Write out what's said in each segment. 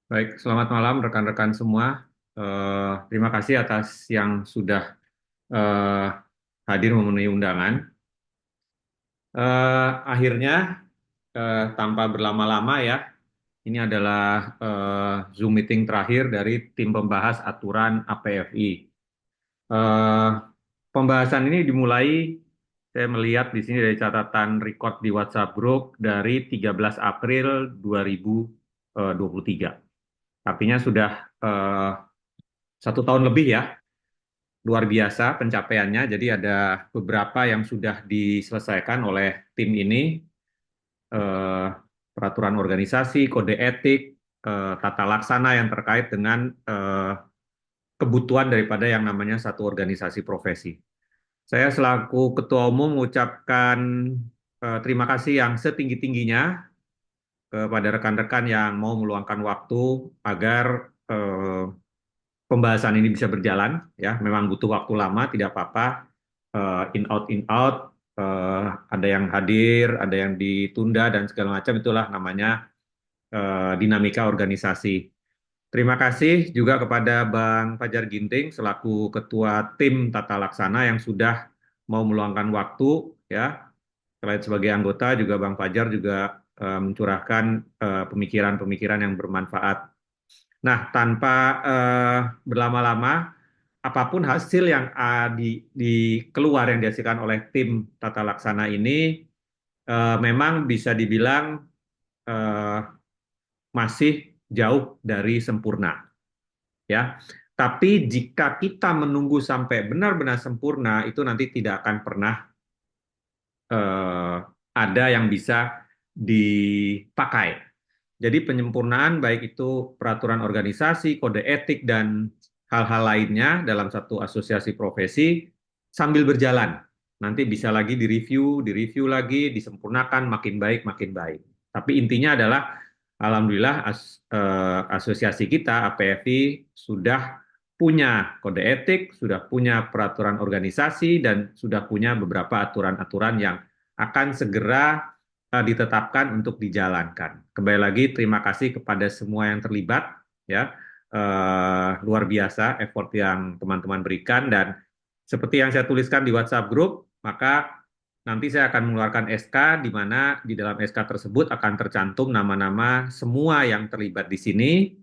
Baik, selamat malam rekan-rekan semua. Terima kasih atas yang sudah eh, hadir memenuhi undangan. Akhirnya, tanpa berlama-lama ya, ini adalah Zoom meeting terakhir dari tim pembahas aturan APFI. Eh, Pembahasan ini dimulai, saya melihat di sini dari catatan record di WhatsApp Group dari 13 April 2023. Artinya sudah eh, 1 tahun lebih ya, luar biasa pencapaiannya. Jadi ada beberapa yang sudah diselesaikan oleh tim ini, eh, peraturan organisasi, kode etik, tata laksana yang terkait dengan kebutuhan daripada yang namanya satu organisasi profesi. Saya selaku Ketua Umum mengucapkan terima kasih yang setinggi-tingginya kepada rekan-rekan yang mau meluangkan waktu agar pembahasan ini bisa berjalan. Ya, memang butuh waktu lama, tidak apa-apa. In out, ada yang hadir, ada yang ditunda dan segala macam, itulah namanya dinamika organisasi. Terima kasih juga kepada Bang Fajar Ginting selaku Ketua Tim Tata Laksana yang sudah mau meluangkan waktu ya. Selain sebagai anggota juga Bang Fajar juga mencurahkan pemikiran-pemikiran yang bermanfaat. Nah, tanpa berlama-lama, apapun hasil yang keluar yang dihasilkan oleh tim tata laksana ini, memang bisa dibilang eh, masih jauh dari sempurna, ya. Tapi jika kita menunggu sampai benar-benar sempurna, itu nanti tidak akan pernah eh, ada yang bisa dipakai. Jadi penyempurnaan baik itu peraturan organisasi, kode etik, dan hal-hal lainnya dalam satu asosiasi profesi sambil berjalan. Nanti bisa lagi direview lagi, disempurnakan, makin baik, makin baik. Tapi intinya adalah, alhamdulillah asosiasi kita, APFI, sudah punya kode etik, sudah punya peraturan organisasi, dan sudah punya beberapa aturan-aturan yang akan segera ditetapkan untuk dijalankan. Kembali lagi terima kasih kepada semua yang terlibat ya. Luar biasa effort yang teman-teman berikan, dan seperti yang saya tuliskan di WhatsApp Group, maka nanti saya akan mengeluarkan SK di mana di dalam SK tersebut akan tercantum nama-nama semua yang terlibat di sini.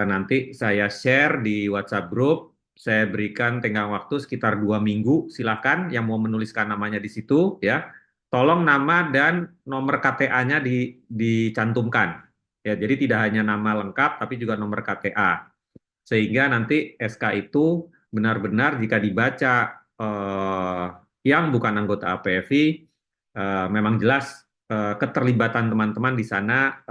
Nanti saya share di WhatsApp Group, saya berikan tenggang waktu sekitar 2 minggu. Silakan yang mau menuliskan namanya di situ ya, tolong nama dan nomor KTA-nya dicantumkan. Ya, jadi tidak hanya nama lengkap, tapi juga nomor KTA. Sehingga nanti SK itu benar-benar jika dibaca yang bukan anggota APFI, memang jelas keterlibatan teman-teman di sana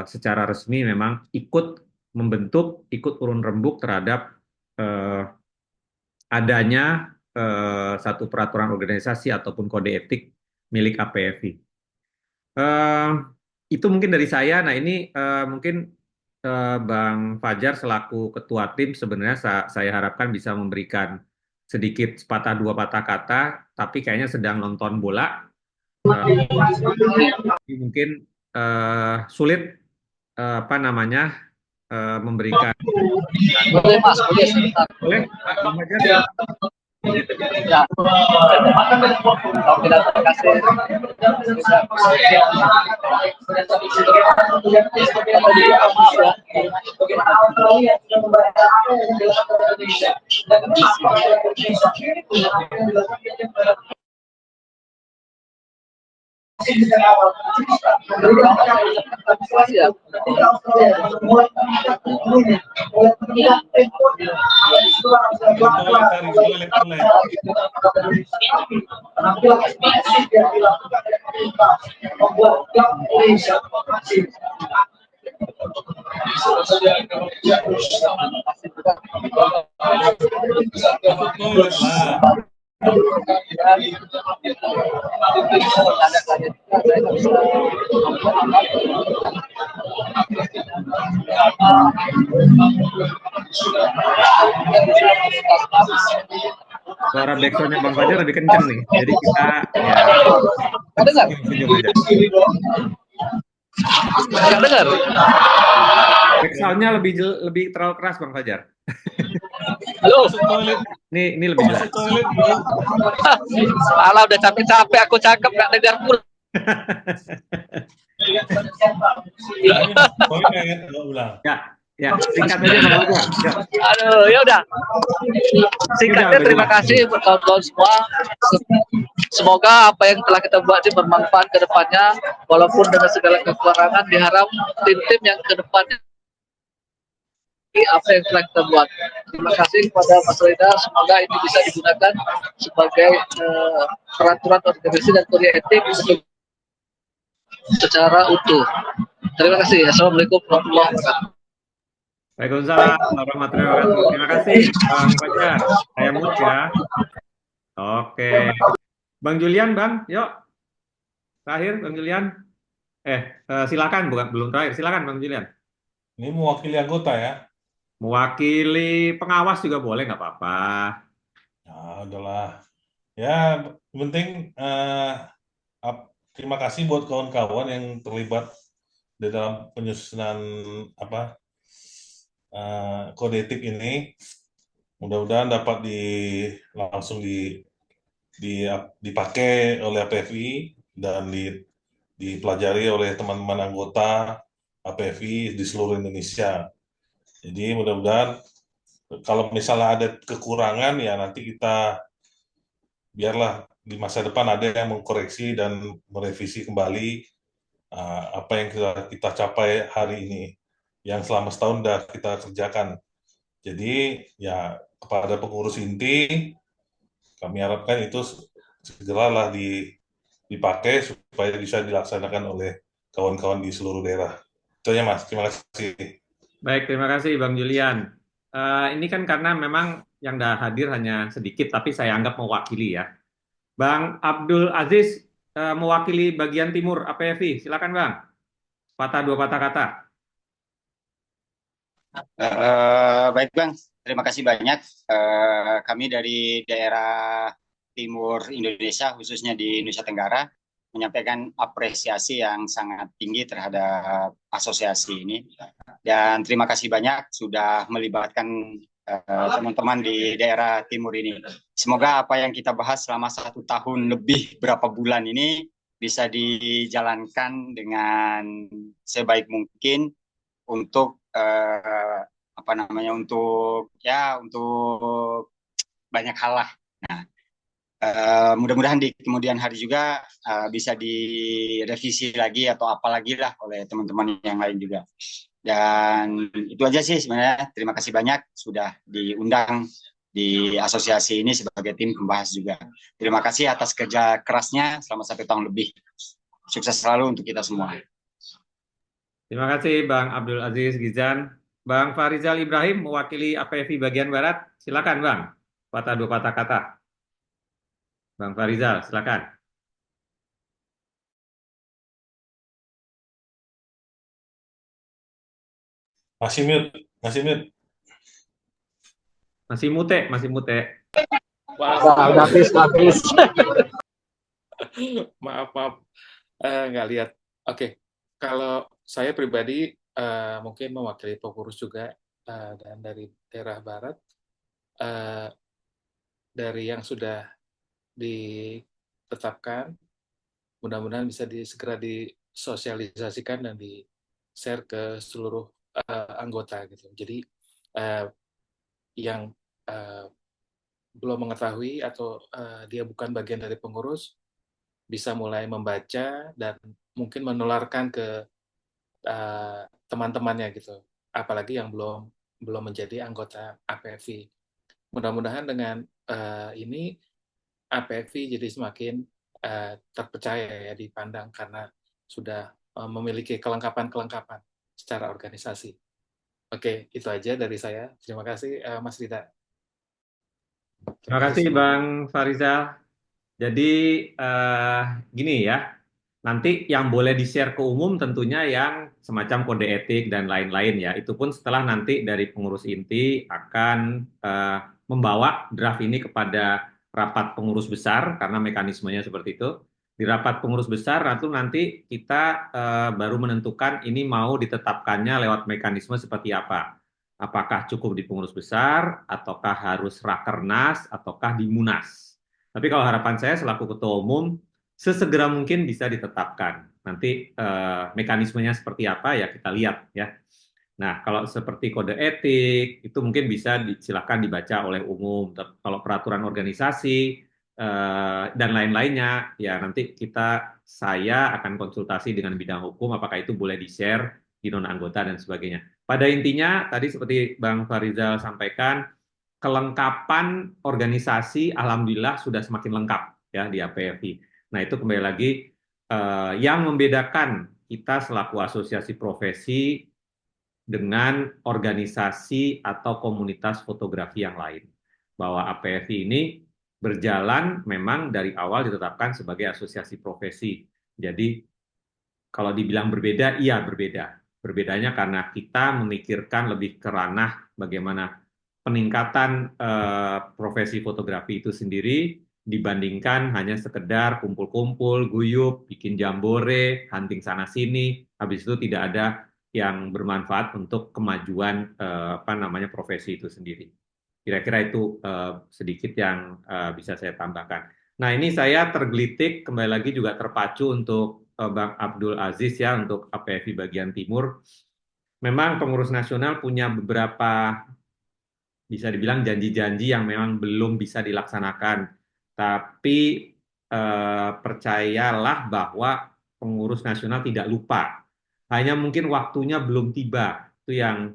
secara resmi memang ikut membentuk, ikut urun rembuk terhadap eh, adanya satu peraturan organisasi ataupun kode etik milik APFI. Eh, itu mungkin dari saya. Nah, ini mungkin Bang Fajar selaku ketua tim sebenarnya saya harapkan bisa memberikan sedikit sepatah dua patah kata, tapi kayaknya sedang nonton bola. Mungkin sulit apa namanya memberikan. Boleh Mas, boleh sebentar. Boleh, Bang Fajar? Ya. Ya. Terima kasih. Suara backsoundnya Bang Fajar lebih kenceng nih, jadi kita ya Dengar? senyum aja. Nggak dengar? Backsound-nya lebih terlalu keras Bang Fajar. Halo. Masuk toilet, Ini lebih jelas. masuk toilet, bro. Malah udah capek-capek aku cakep nggak dengar pula. Bilangnya masuk toilet, nggak ulang. Ya, ya, singkat aja Bang Fajar. Ya, Aduh, ya udah. Singkatnya udah terima jelas. kasih buat kawan-kawan semua. Semoga apa yang telah kita buat ini bermanfaat ke depannya, walaupun dengan segala kekurangan, diharap tim-tim yang ke depannya apa yang telah kita buat. Terima kasih kepada Mas Reda, semoga ini bisa digunakan sebagai peraturan organisasi dan kode etik untuk secara utuh. Terima kasih. Assalamualaikum warahmatullahi wabarakatuh. Waalaikumsalam warahmatullahi wabarakatuh. Terima kasih Bang Fajar. Saya mute ya. Oke. Bang Julian, Bang, yuk. Terakhir Bang Julian. Silakan, bukan belum terakhir. Silakan Bang Julian. Ini mewakili anggota ya. Mewakili pengawas juga boleh, nggak apa-apa. Nah, adalah ya yang penting terima kasih buat kawan-kawan yang terlibat di dalam penyusunan kode etik ini. Mudah-mudahan dapat langsung dipakai oleh APFI dan dipelajari oleh teman-teman anggota APFI di seluruh Indonesia. Jadi mudah-mudahan kalau misalnya ada kekurangan ya nanti kita biarlah di masa depan ada yang mengkoreksi dan merevisi kembali apa yang kita capai hari ini yang selama setahun sudah kita kerjakan. Jadi ya kepada pengurus inti kami harapkan itu segeralah dipakai supaya bisa dilaksanakan oleh kawan-kawan di seluruh daerah. Itu aja Mas, terima kasih. Baik, terima kasih Bang Julian. Ini kan karena memang yang dah hadir hanya sedikit, tapi saya anggap mewakili ya. Bang Abdul Aziz mewakili bagian timur APFI. Silakan Bang. Dua patah kata. Baik Bang, terima kasih banyak. Kami dari daerah timur Indonesia, khususnya di Nusa Tenggara, menyampaikan apresiasi yang sangat tinggi terhadap asosiasi ini. Dan terima kasih banyak sudah melibatkan teman-teman di daerah timur ini. Semoga apa yang kita bahas selama 1 tahun lebih berapa bulan ini bisa dijalankan dengan sebaik mungkin untuk untuk banyak hal lah. Nah, mudah-mudahan di kemudian hari juga bisa direvisi lagi atau apalagi lah oleh teman-teman yang lain juga. Dan itu aja sih sebenarnya. Terima kasih banyak sudah diundang di asosiasi ini sebagai tim pembahas juga. Terima kasih atas kerja kerasnya selama 1 tahun lebih. Sukses selalu untuk kita semua. Terima kasih Bang Abdul Aziz Gizan. Bang Farizal Ibrahim mewakili APFI bagian Barat. Silakan Bang. Dua patah kata. Bang Farizal, silakan. Masih mute, masih mute. Masih mute, masih mute. Udah habis. Maaf, nggak lihat. Oke, kalau saya pribadi mungkin mewakili pengurus juga dan dari daerah barat, dari yang sudah ditetapkan, mudah-mudahan bisa segera disosialisasikan dan di-share ke seluruh anggota gitu. Jadi yang belum mengetahui atau dia bukan bagian dari pengurus bisa mulai membaca dan mungkin menularkan ke teman-temannya gitu. Apalagi yang belum menjadi anggota APFI. Mudah-mudahan dengan ini APFI jadi semakin terpercaya ya dipandang karena sudah memiliki kelengkapan-kelengkapan secara organisasi. Oke, itu aja dari saya. Terima kasih Mas Rida. Terima kasih Bang Farizal. Jadi gini ya, nanti yang boleh di-share ke umum tentunya yang semacam kode etik dan lain-lain ya. Itu pun setelah nanti dari pengurus inti akan membawa draft ini kepada rapat pengurus besar karena mekanismenya seperti itu. Di rapat pengurus besar nanti kita baru menentukan ini mau ditetapkannya lewat mekanisme seperti apa. Apakah cukup di pengurus besar, ataukah harus rakernas, ataukah di munas. Tapi kalau harapan saya selaku ketua umum, sesegera mungkin bisa ditetapkan. Nanti mekanismenya seperti apa ya kita lihat ya. Nah, kalau seperti kode etik itu mungkin bisa silakan dibaca oleh umum. Kalau peraturan organisasi dan lain-lainnya, ya nanti saya akan konsultasi dengan bidang hukum apakah itu boleh di-share di non anggota dan sebagainya. Pada intinya tadi seperti Bang Farizal sampaikan, kelengkapan organisasi alhamdulillah sudah semakin lengkap ya di APFI. Nah, itu kembali lagi yang membedakan kita selaku asosiasi profesi dengan organisasi atau komunitas fotografi yang lain. Bahwa APFI ini berjalan memang dari awal ditetapkan sebagai asosiasi profesi. Jadi kalau dibilang berbeda, iya berbeda. Berbedanya karena kita memikirkan lebih ke ranah bagaimana peningkatan profesi fotografi itu sendiri dibandingkan hanya sekedar kumpul-kumpul, guyup, bikin jambore, hunting sana-sini, habis itu tidak ada yang bermanfaat untuk kemajuan profesi itu sendiri. Kira-kira itu sedikit yang bisa saya tambahkan. Nah, ini saya tergelitik kembali lagi juga terpacu untuk Bang Abdul Aziz ya untuk APFI bagian timur. Memang pengurus nasional punya beberapa bisa dibilang janji-janji yang memang belum bisa dilaksanakan. Tapi percayalah bahwa pengurus nasional tidak lupa. Hanya mungkin waktunya belum tiba. Itu yang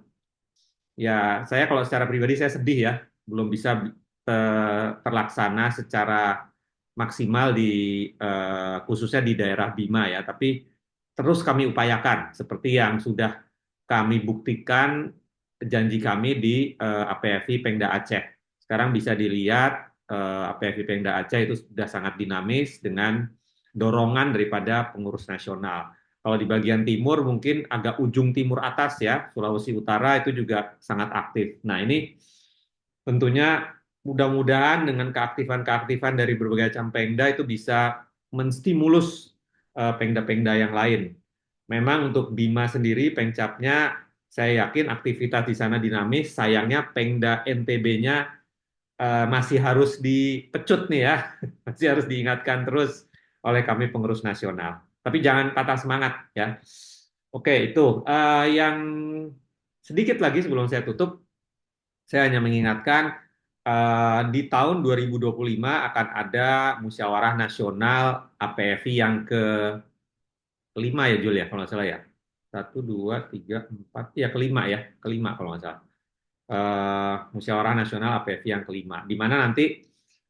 ya saya kalau secara pribadi saya sedih ya, belum bisa terlaksana secara maksimal khususnya di daerah Bima ya. Tapi terus kami upayakan seperti yang sudah kami buktikan janji kami di APFI Pengda Aceh. Sekarang bisa dilihat APFI Pengda Aceh itu sudah sangat dinamis dengan dorongan daripada pengurus nasional. Kalau di bagian timur mungkin agak ujung timur atas ya, Sulawesi Utara itu juga sangat aktif. Nah ini tentunya mudah-mudahan dengan keaktifan-keaktifan dari berbagai macam Pengda itu bisa menstimulus Pengda-Pengda yang lain. Memang untuk Bima sendiri, Pengcapnya saya yakin aktivitas di sana dinamis, sayangnya Pengda NTB-nya masih harus dipecut nih ya, masih harus diingatkan terus oleh kami pengurus nasional. Tapi jangan patah semangat ya. Oke, itu yang sedikit lagi sebelum saya tutup, saya hanya mengingatkan di tahun 2025 akan ada musyawarah nasional APFI yang kelima ya Jul ya, kalau nggak salah ya. 1, 2, 3, 4, ya kelima kalau nggak salah. Musyawarah Nasional APFI yang kelima, di mana nanti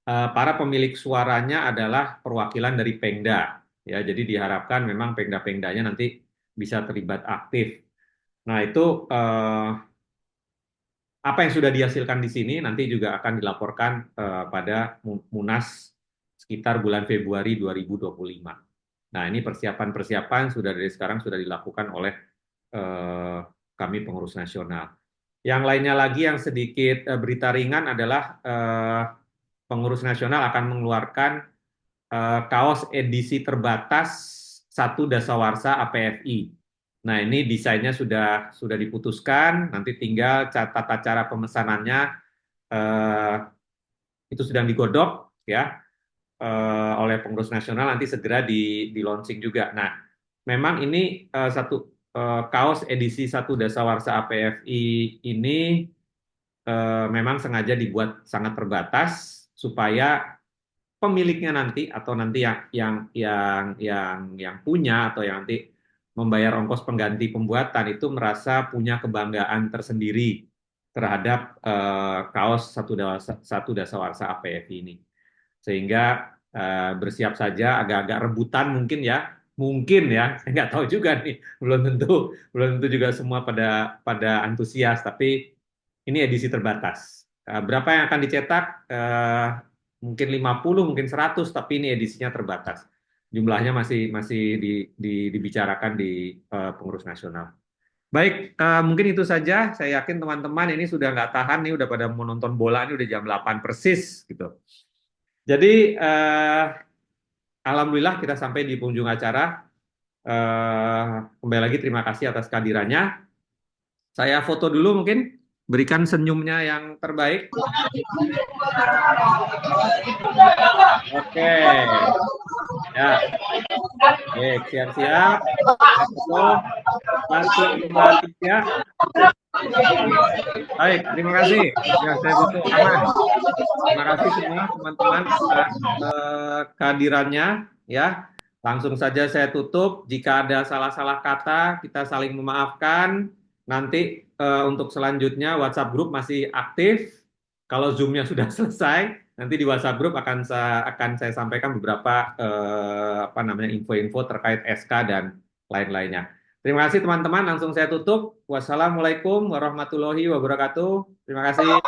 para pemilik suaranya adalah perwakilan dari Pengda. Ya, jadi diharapkan memang Pengda-Pengdanya nanti bisa terlibat aktif. Nah, itu apa yang sudah dihasilkan di sini nanti juga akan dilaporkan pada Munas sekitar bulan Februari 2025. Nah, ini persiapan-persiapan sudah dari sekarang sudah dilakukan oleh kami pengurus nasional. Yang lainnya lagi yang sedikit berita ringan adalah pengurus nasional akan mengeluarkan kaos edisi terbatas 1 Dasawarsa APFI. Nah, ini desainnya sudah diputuskan, nanti tinggal tata cara pemesanannya itu sedang digodok ya oleh pengurus nasional, nanti segera di launching juga. Nah, memang ini satu kaos edisi 1 Dasawarsa APFI ini memang sengaja dibuat sangat terbatas supaya pemiliknya nanti atau nanti yang punya atau yang nanti membayar ongkos pengganti pembuatan itu merasa punya kebanggaan tersendiri terhadap kaos 1 Dasawarsa APFI ini. Sehingga bersiap saja agak-agak rebutan mungkin ya, saya nggak tahu juga nih, belum tentu juga semua pada antusias, tapi ini edisi terbatas. Berapa yang akan dicetak? Mungkin 50, mungkin 100, tapi ini edisinya terbatas. Jumlahnya masih dibicarakan di pengurus nasional. Baik, mungkin itu saja. Saya yakin teman-teman ini sudah nggak tahan nih, udah pada mau nonton bola, ini udah jam 8 persis gitu. Jadi Alhamdulillah kita sampai di penghujung acara. Kembali lagi terima kasih atas kehadirannya. Saya foto dulu mungkin, berikan senyumnya yang terbaik. Oke, ya, baik, siap-siap. Foto, satu, dua, tiga. Baik, terima kasih. Ya, saya butuh aman. Terima kasih semua teman-teman atas kehadirannya. Ya, langsung saja saya tutup. Jika ada salah-salah kata, kita saling memaafkan. Nanti untuk selanjutnya WhatsApp group masih aktif. Kalau Zoom-nya sudah selesai, nanti di WhatsApp group akan saya sampaikan beberapa info-info terkait SK dan lain-lainnya. Terima kasih teman-teman, langsung saya tutup. Wassalamualaikum warahmatullahi wabarakatuh. Terima kasih.